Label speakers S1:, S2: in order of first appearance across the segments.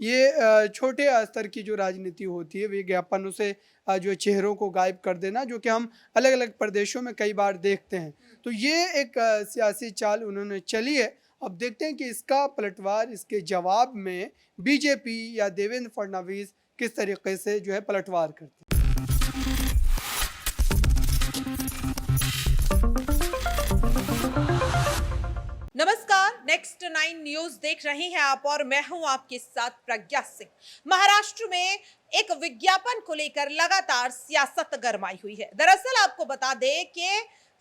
S1: ये छोटे स्तर की जो राजनीति होती है विज्ञापनों से जो चेहरों को गायब कर देना, जो कि हम अलग अलग प्रदेशों में कई बार देखते हैं। तो ये एक सियासी चाल उन्होंने चली है। अब देखते हैं कि इसका पलटवार, इसके जवाब में बीजेपी या देवेंद्र फडणवीस किस तरीके से जो है पलटवार करते हैं।
S2: नमस्कार। नेक्स्ट 9 न्यूज देख रहे हैं आप और मैं हूं आपके साथ प्रज्ञा सिंह। महाराष्ट्र में एक विज्ञापन को लेकर लगातार सियासत गरमाई हुई है। दरअसल आपको बता दें कि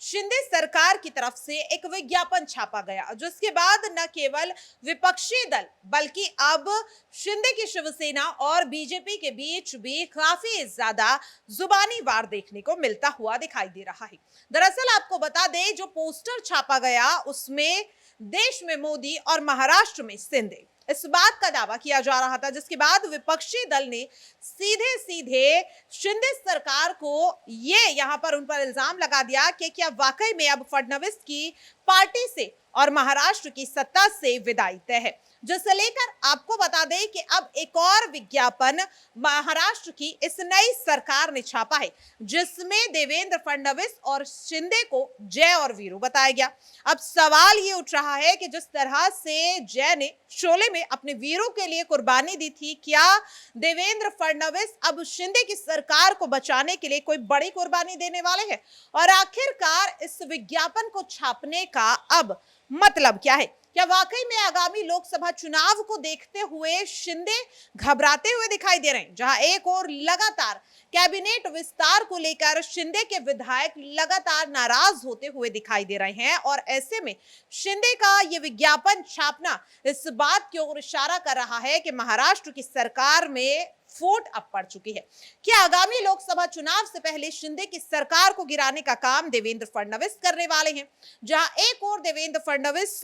S2: शिंदे सरकार की तरफ से एक विज्ञापन छापा गया, जिसके बाद न केवल विपक्षी दल बल्कि अब शिंदे की शिवसेना और बीजेपी के बीच भी काफी ज्यादा जुबानी वार देखने को मिलता हुआ दिखाई दे रहा है। दरअसल आपको बता दें, जो पोस्टर छापा गया उसमें देश में मोदी और महाराष्ट्र में शिंदे, इस बात का दावा किया जा रहा था, जिसके बाद विपक्षी दल ने सीधे सीधे शिंदे सरकार को ये यहां पर उन पर इल्जाम लगा दिया कि क्या वाकई में अब फडणवीस की पार्टी से और महाराष्ट्र की सत्ता से विदाई तय है। जिसे लेकर आपको बता दें कि अब एक और विज्ञापन महाराष्ट्र की इस नई सरकार ने छापा है, जिसमें देवेंद्र फडणवीस और शिंदे को जय और वीरू बताया गया। अब सवाल ये उठ रहा है कि जिस तरह से जय ने शोले में अपने वीरों के लिए कुर्बानी दी थी, क्या देवेंद्र फडणवीस अब शिंदे की सरकार को बचाने के लिए कोई बड़ी कुर्बानी देने वाले हैं? और आखिरकार इस विज्ञापन को छापने का अब मतलब क्या है? क्या वाकई में आगामी लोकसभा चुनाव को देखते हुए शिंदे घबराते हुए दिखाई दे रहे हैं, जहां एक और लगातार कैबिनेट विस्तार को लेकर शिंदे के विधायक लगातार नाराज होते हुए दिखाई दे रहे हैं, और ऐसे में शिंदे का यह विज्ञापन छापना इस बात की ओर इशारा कर रहा है कि महाराष्ट्र की सरकार में फूट अब पड़ चुकी है। क्या आगामी लोकसभा चुनाव से पहले शिंदे की सरकार को गिराने का काम देवेंद्र फडणवीस करने वाले हैं? जहां एक और देवेंद्र फडणवीस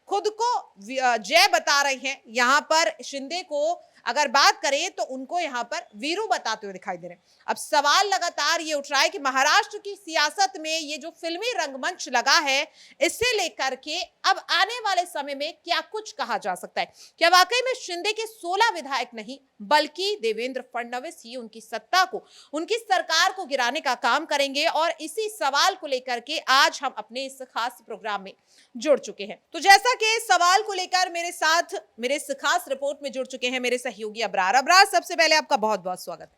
S2: खुद को जय बता रहे हैं, यहां पर शिंदे को अगर बात करें तो उनको यहां पर वीरू बताते हुए दिखाई दे रहे हैं। अब सवाल लगातार ये उठ रहा है कि महाराष्ट्र की सियासत में ये जो फिल्मी रंगमंच लगा है, इसे लेकर के अब आने वाले समय में क्या कुछ कहा जा सकता है? क्या वाकई में शिंदे के 16 विधायक नहीं बल्कि देवेंद्र फडणवीस ही उनकी सत्ता को, उनकी सरकार को गिराने का काम करेंगे? और इसी सवाल को लेकर के आज हम अपने इस खास प्रोग्राम में जुड़ चुके हैं। तो जैसा कि इस सवाल को लेकर मेरे साथ मेरे इस खास रिपोर्ट में जुड़ चुके हैं मेरे सहयोगी अबरार। अबरार, सबसे पहले आपका बहुत बहुत स्वागत।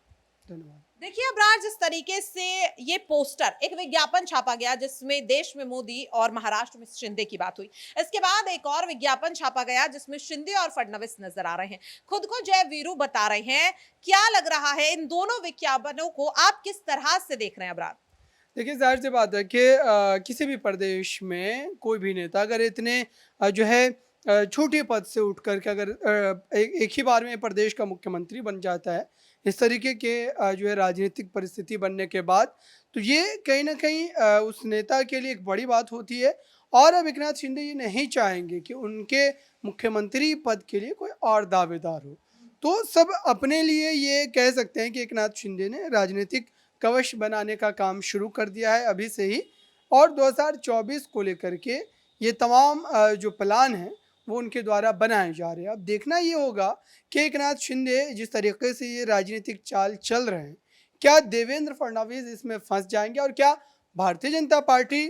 S1: धन्यवाद।
S2: देखिए अबरार, जिस तरीके से ये पोस्टर, एक विज्ञापन छापा गया जिसमें देश में मोदी और महाराष्ट्र में शिंदे की बात हुई, इसके बाद एक और विज्ञापन छापा गया जिसमें शिंदे और फडणवीस नजर आ रहे हैं, खुद को जय वीरू बता रहे हैं। क्या लग रहा है, इन दोनों विज्ञापनों को आप किस तरह से देख रहे हैं अबरार?
S1: देखिए, ज़ाहिर-सी बात है कि किसी भी प्रदेश में कोई भी नेता अगर इतने जो है छोटे पद से उठ कर के अगर एक ही बार में प्रदेश का मुख्यमंत्री बन जाता है, इस तरीके के जो है राजनीतिक परिस्थिति बनने के बाद, तो ये कहीं न कहीं उस नेता के लिए एक बड़ी बात होती है। और अब एकनाथ शिंदे ये नहीं चाहेंगे कि उनके मुख्यमंत्री पद के लिए कोई और दावेदार हो। तो सब अपने लिए ये कह सकते हैं कि एकनाथ शिंदे ने राजनीतिक कवच बनाने का काम शुरू कर दिया है अभी से ही। और 2024 को लेकर के ये तमाम जो प्लान हैं वो उनके द्वारा बनाए जा रहे हैं। अब देखना ये होगा कि एकनाथ शिंदे जिस तरीके से ये राजनीतिक चाल चल रहे हैं, क्या देवेंद्र फडणवीस इसमें फंस जाएंगे और क्या भारतीय जनता पार्टी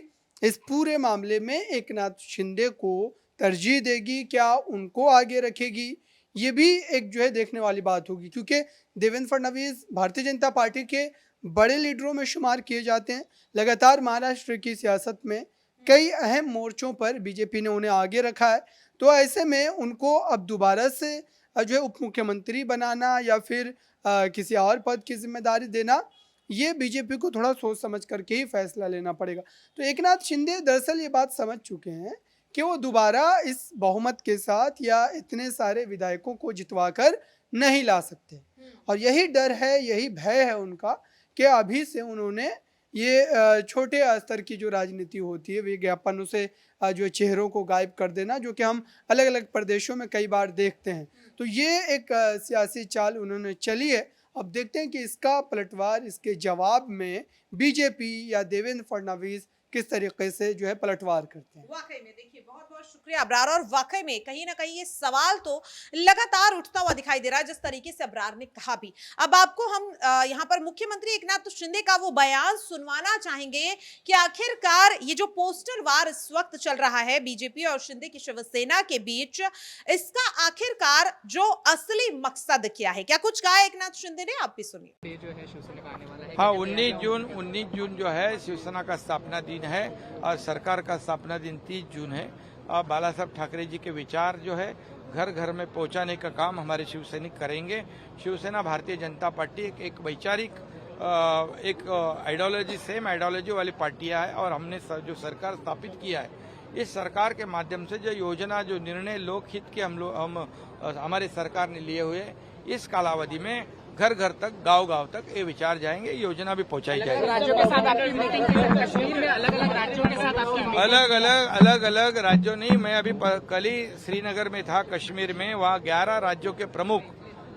S1: इस पूरे मामले में एकनाथ शिंदे को तरजीह देगी, क्या उनको आगे रखेगी? ये भी एक जो है देखने वाली बात होगी, क्योंकि देवेंद्र फडणवीस भारतीय जनता पार्टी के बड़े लीडरों में शुमार किए जाते हैं। लगातार महाराष्ट्र की सियासत में कई अहम मोर्चों पर बीजेपी ने उन्हें आगे रखा है। तो ऐसे में उनको अब दोबारा से जो है उप मुख्यमंत्री बनाना या फिर किसी और पद की जिम्मेदारी देना, ये बीजेपी को थोड़ा सोच समझ करके ही फैसला लेना पड़ेगा। तो एकनाथ शिंदे दरअसल ये बात समझ चुके हैं कि वो दोबारा इस बहुमत के साथ या इतने सारे विधायकों को जितवा कर नहीं ला सकते। और यही डर है, यही भय है उनका कि अभी से उन्होंने ये छोटे स्तर की जो राजनीति होती है विज्ञापनों से जो चेहरों को गायब कर देना, जो कि हम अलग अलग प्रदेशों में कई बार देखते हैं। तो ये एक सियासी चाल उन्होंने चली है। अब देखते हैं कि इसका पलटवार, इसके जवाब में बीजेपी या देवेंद्र फडणवीस किस तरीके से जो है पलटवार करते हैं।
S2: वाकई में देखिए, बहुत बहुत शुक्रिया अबरार। और वाकई में कहीं ना कहीं ये सवाल तो लगातार उठता हुआ दिखाई दे रहा है, जिस तरीके से अबरार ने कहा भी। अब आपको हम यहाँ पर मुख्यमंत्री एकनाथ शिंदे का वो बयान सुनवाना चाहेंगे कि आखिरकार ये जो पोस्टर वार इस वक्त चल रहा है बीजेपी और शिंदे की शिवसेना के बीच, इसका आखिरकार जो असली मकसद क्या है, क्या कुछ कहा एकनाथ शिंदे ने, आप भी सुनिए।
S3: ये जो है शिवसेना का आने वाला है।
S4: हाँ, 19 जून जो है शिवसेना का स्थापना दिन है और सरकार का स्थापना दिन 30 जून है। और बाला साहब ठाकरे जी के विचार जो है घर घर में पहुंचाने का काम हमारे शिवसैनिक करेंगे। शिवसेना भारतीय जनता पार्टी एक वैचारिक एक आइडियोलॉजी, सेम आइडियोलॉजी वाली पार्टियां है और हमने जो सरकार स्थापित किया है, इस सरकार के माध्यम से जो योजना, जो निर्णय लोकहित के हमारे सरकार ने लिए हुए, इस कालावधि में घर घर तक, गांव गांव तक ये विचार जाएंगे, योजना भी पहुंचाई जाएगी।
S3: राज्यों के साथ आपकी मीटिंग थी सर, कश्मीर में अलग अलग राज्यों के साथ आपकी मीटिंग।
S4: अलग अलग राज्यों नहीं, मैं अभी कल ही श्रीनगर में था, कश्मीर में, वहाँ 11 राज्यों के प्रमुख,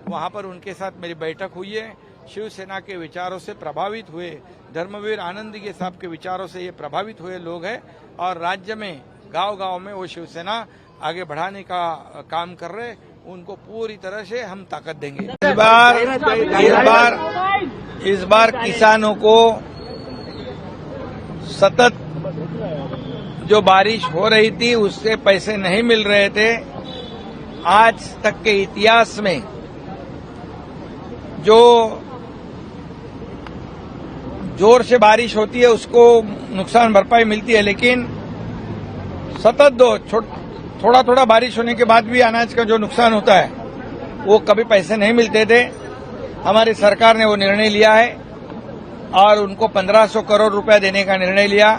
S4: वहाँ पर उनके साथ मेरी बैठक हुई है। शिवसेना के विचारों से प्रभावित हुए, धर्मवीर आनंद के साहब के विचारों से ये प्रभावित हुए लोग हैं और राज्य में गांव गांव में वो शिवसेना आगे बढ़ाने का काम कर रहे, उनको पूरी तरह से हम ताकत देंगे। इस बार किसानों को सतत जो बारिश हो रही थी उससे पैसे नहीं मिल रहे थे। आज तक के इतिहास में जो जोर से बारिश होती है उसको नुकसान भरपाई मिलती है, लेकिन सतत थोड़ा थोड़ा बारिश होने के बाद भी अनाज का जो नुकसान होता है वो कभी पैसे नहीं मिलते थे। हमारी सरकार ने वो निर्णय लिया है और उनको 1500 करोड़ रुपया देने का निर्णय लिया।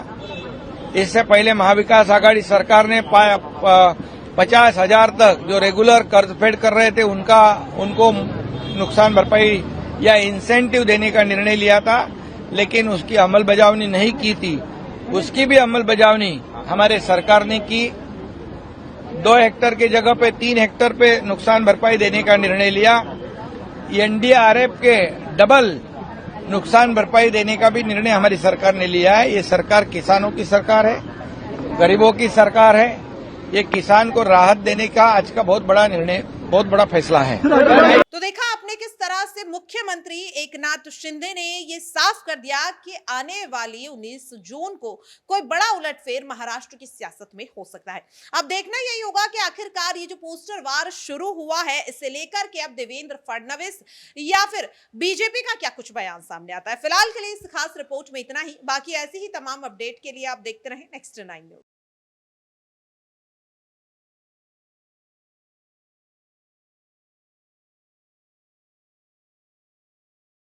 S4: इससे पहले महाविकास आघाड़ी सरकार ने 50,000 तक जो रेगुलर कर्ज फेड कर रहे थे उनको नुकसान भरपाई या इंसेंटिव देने का निर्णय लिया था, लेकिन उसकी अमलबजावनी नहीं की थी। उसकी भी अमलबजावनी हमारे सरकार ने की। 2 हेक्टेयर की जगह पे 3 हेक्टेयर पे नुकसान भरपाई देने का निर्णय लिया। एनडीआरएफ के डबल नुकसान भरपाई देने का भी निर्णय हमारी सरकार ने लिया है। ये सरकार किसानों की सरकार है, गरीबों की सरकार है। ये किसान को राहत देने का आज का बहुत बड़ा निर्णय, बहुत बड़ा फैसला है।
S2: तो देखा आपने किस तरह से मुख्यमंत्री एकनाथ शिंदे ने ये साफ कर दिया कि आने वाली 19 जून को कोई बड़ा उलटफेर महाराष्ट्र की सियासत में हो सकता है। अब देखना यही होगा कि आखिरकार ये जो पोस्टर वार शुरू हुआ है, इसे लेकर के अब देवेंद्र फडणवीस या फिर बीजेपी का क्या कुछ बयान सामने आता है। फिलहाल के लिए इस खास रिपोर्ट में इतना ही। बाकी ऐसी ही तमाम अपडेट के लिए आप देखते रहें नेक्स्ट 9 न्यूज।